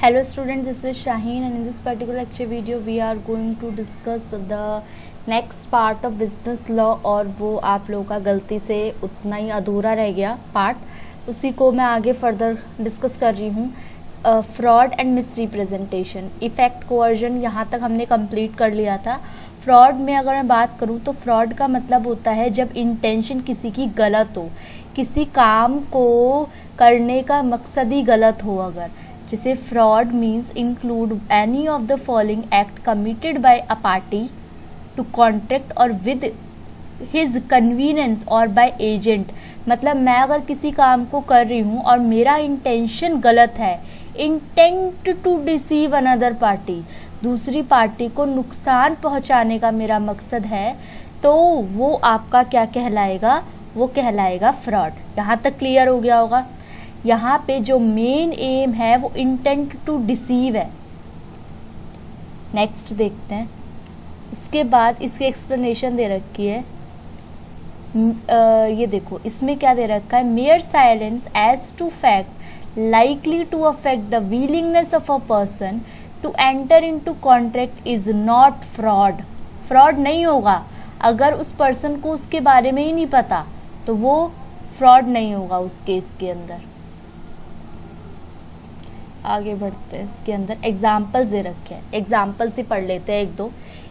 Hello students, this is Shaheen and in this particular lecture video we are going to discuss the next part of business law और वो आप लोगों का गलती से उतना ही अधूरा रह गया पार्ट, उसी को मैं आगे फर्दर डिस्कस कर रही हूँ। Fraud and misrepresentation, effect, coercion यहाँ तक हमने कंप्लीट कर लिया था। फ्रॉड में अगर मैं बात करूँ तो फ्रॉड का मतलब होता है जब इंटेंशन किसी की गलत हो, किसी काम को करने का मकसद ही गलत हो। अगर जैसे fraud means include any of the following act committed by a party to contract or with his convenience or by agent. मतलब मैं अगर किसी काम को कर रही हूँ और मेरा इंटेंशन गलत है, intent to deceive another party, दूसरी पार्टी को नुकसान पहुँचाने का मेरा मकसद है, तो वो आपका क्या कहलाएगा? वो कहलाएगा फ्रॉड। यहाँ तक क्लियर हो गया होगा। यहाँ पे जो मेन एम है वो इंटेंट टू डिसीव है। नेक्स्ट देखते हैं। उसके बाद इसकी एक्सप्लेनेशन दे रखी है। ये देखो इसमें क्या दे रखा है, mere silence as to fact likely to affect the willingness of a person to enter into contract is not fraud. Fraud नहीं होगा अगर उस पर्सन को उसके बारे में ही नहीं पता, तो वो फ्रॉड नहीं होगा उस केस के अंदर। आगे बढ़ते हैं। इसके अंदर एग्जाम्पल्स दे रखे हैं, एग्जाम्पल्स ही पढ़ लेते हैं एक दो।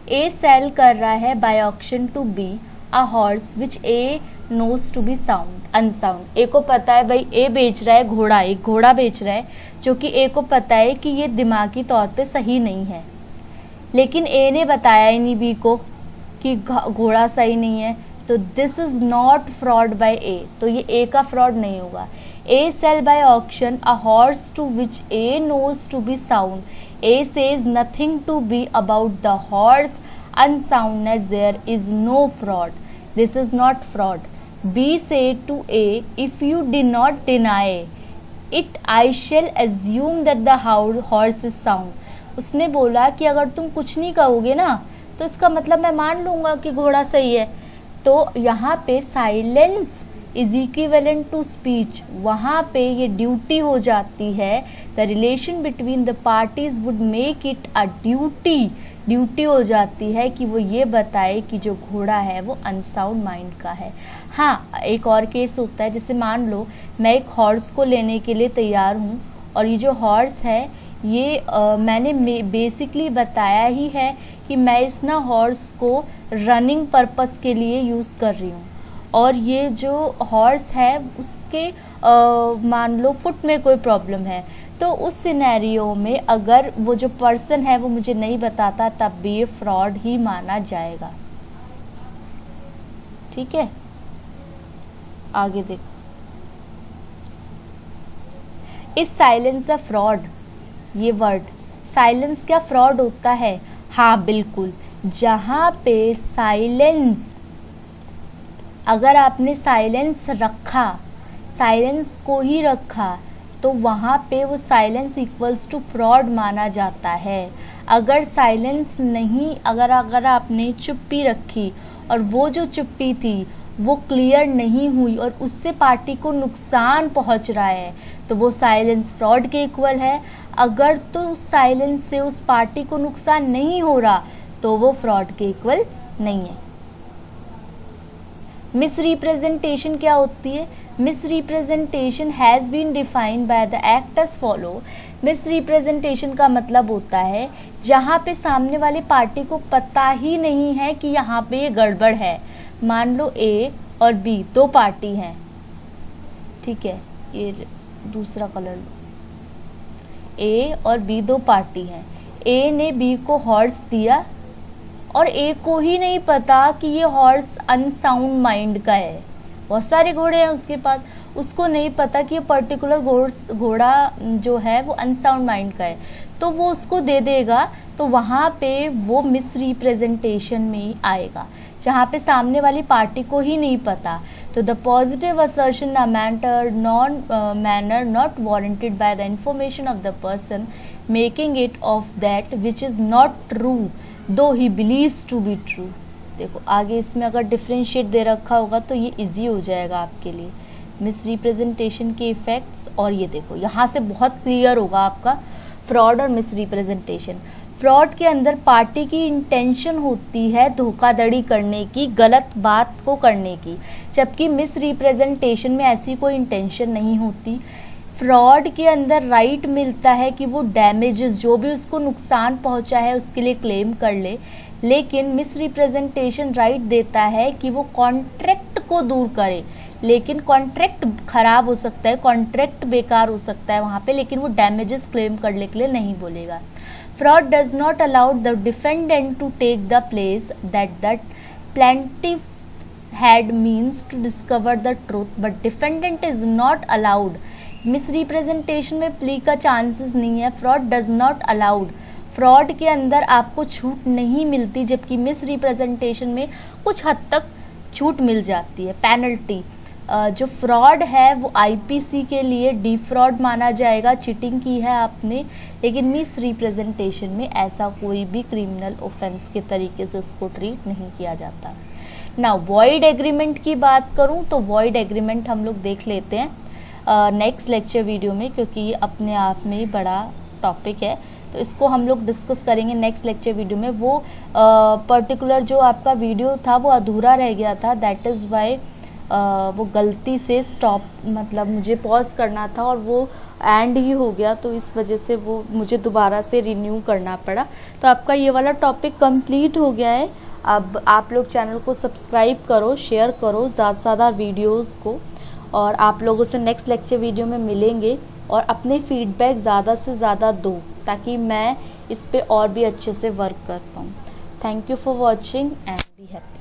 ए सेल कर रहा है by auction to be a horse which A knows to be sound unsound. A को पता है भाई ए बेच रहा है घोड़ा, एक घोड़ा बेच रहा है जो कि ए को पता है कि ये दिमागी तौर पे सही नहीं है, लेकिन ए ने बताया ही नहीं बी को कि घोड़ा सही नहीं है, तो this is not fraud by A, तो ये ए का फ्रॉड नहीं होगा। A sell by auction a horse to which A knows to be sound. A says nothing to B about the horse unsoundness. There is no fraud. This is not fraud. B said to A, if you did not deny it, I shall assume that the horse is sound. उसने बोला कि अगर तुम कुछ नहीं कहोगे ना, तो इसका मतलब मैं मान लूंगा कि घोड़ा सही है। तो यहाँ पे silence is equivalent to speech, वहाँ पे ये ड्यूटी हो जाती है। The relation between the parties would make it a duty हो जाती है कि वो ये बताए कि जो घोड़ा है वो अनसाउंड माइंड का है। हाँ, एक और केस होता है, जैसे मान लो मैं एक हॉर्स को लेने के लिए तैयार हूँ और ये जो हॉर्स है ये मैंने बेसिकली बताया ही है कि मैं इस ना हॉर्स को रनिंग पर्पस के लिए यूज़ कर रही हूँ, और ये जो हॉर्स है उसके मान लो फुट में कोई प्रॉब्लम है, तो उस सिनेरियो में अगर वो जो पर्सन है वो मुझे नहीं बताता, तब भी ये फ्रॉड ही माना जाएगा। ठीक है, आगे देखो। इस साइलेंस अ फ्रॉड, ये वर्ड साइलेंस क्या फ्रॉड होता है? हाँ बिल्कुल, जहाँ पे साइलेंस, अगर आपने साइलेंस रखा, साइलेंस को ही रखा, तो वहाँ पे वो साइलेंस इक्वल्स टू फ्रॉड माना जाता है। अगर साइलेंस नहीं, अगर आपने चुप्पी रखी और वो जो चुप्पी थी वो क्लियर नहीं हुई और उससे पार्टी को नुकसान पहुँच रहा है, तो वो साइलेंस फ्रॉड के इक्वल है। अगर तो उस साइलेंस से उस पार्टी को नुकसान नहीं हो रहा, तो वो फ्रॉड के इक्वल नहीं है। मिसरिप्रेजेंटेशन क्या होती है? Misrepresentation has been defined by the act as follow. Misrepresentation का मतलब होता है जहाँ पे सामने वाली पार्टी को पता ही नहीं है कि यहाँ पे ये गड़बड़ है। मान लो ए और बी दो पार्टी हैं, ठीक है, ये दूसरा कलर लो। ए और बी दो पार्टी हैं। ए ने बी को हॉर्स दिया और ए को ही नहीं पता कि ये हॉर्स अनसाउंड माइंड का है। बहुत सारे घोड़े हैं उसके पास, उसको नहीं पता कि ये पर्टिकुलर घोड़ा जो है वो अनसाउंड माइंड का है, तो वो उसको दे देगा। तो वहाँ पे वो मिसरिप्रेजेंटेशन में ही आएगा, जहाँ पे सामने वाली पार्टी को ही नहीं पता। तो the positive assertion a manner not warranted by the information of the person making it of that which is not true though he believes to be true. देखो आगे इसमें अगर डिफ्रेंशिएट दे रखा होगा तो ये इजी हो जाएगा आपके लिए। मिसरिप्रेजेंटेशन के इफेक्ट्स, और ये देखो यहाँ से बहुत क्लियर होगा आपका। फ्रॉड और मिस रिप्रेजेंटेशन। फ्रॉड के अंदर पार्टी की इंटेंशन होती है धोखाधड़ी करने की, गलत बात को करने की, जबकि मिस रिप्रेजेंटेशन में ऐसी कोई इंटेंशन नहीं होती। फ्रॉड के अंदर राइट मिलता है कि वो डैमेजेस, जो भी उसको नुकसान पहुंचा है उसके लिए क्लेम कर ले, लेकिन मिस रिप्रेजेंटेशन राइट देता है कि वो कॉन्ट्रैक्ट को दूर करे। लेकिन कॉन्ट्रैक्ट खराब हो सकता है, कॉन्ट्रैक्ट बेकार हो सकता है वहाँ पे, लेकिन वो डैमेजेस क्लेम करने के लिए नहीं बोलेगा। Fraud does not allow the defendant to take the place that the plaintiff had means to discover the truth but defendant is not allowed। Miss representation में प्ली का चांसेस नहीं है, fraud does not allowed. Fraud के अंदर आपको छूट नहीं मिलती, जबकि मिस रिप्रेजेंटेशन में कुछ हद तक छूट मिल जाती है। पेनल्टी, जो फ्रॉड है वो आईपीसी के लिए डिफ्रॉड माना जाएगा, चीटिंग की है आपने, लेकिन मिस रिप्रेजेंटेशन में ऐसा कोई भी क्रिमिनल ऑफेंस के तरीके से उसको ट्रीट नहीं किया जाता। ना वॉइड एग्रीमेंट की बात करूं तो वॉइड एग्रीमेंट हम लोग देख लेते हैं नेक्स्ट लेक्चर वीडियो में, क्योंकि ये अपने आप में ही बड़ा टॉपिक है, तो इसको हम लोग डिस्कस करेंगे नेक्स्ट लेक्चर वीडियो में। वो पर्टिकुलर जो आपका वीडियो था वो अधूरा रह गया था, दैट इज़ वाई वो गलती से स्टॉप, मतलब मुझे पॉज करना था और वो एंड ही हो गया, तो इस वजह से वो मुझे दोबारा से रिन्यू करना पड़ा। तो आपका ये वाला टॉपिक कंप्लीट हो गया है। अब आप लोग चैनल को सब्सक्राइब करो, शेयर करो ज़्यादा से ज़्यादा वीडियोज़ को, और आप लोगों से नेक्स्ट लेक्चर वीडियो में मिलेंगे, और अपने फीडबैक ज़्यादा से ज़्यादा दो ताकि मैं इस पे और भी अच्छे से वर्क कर पाऊँ। Thank you for watching and be happy.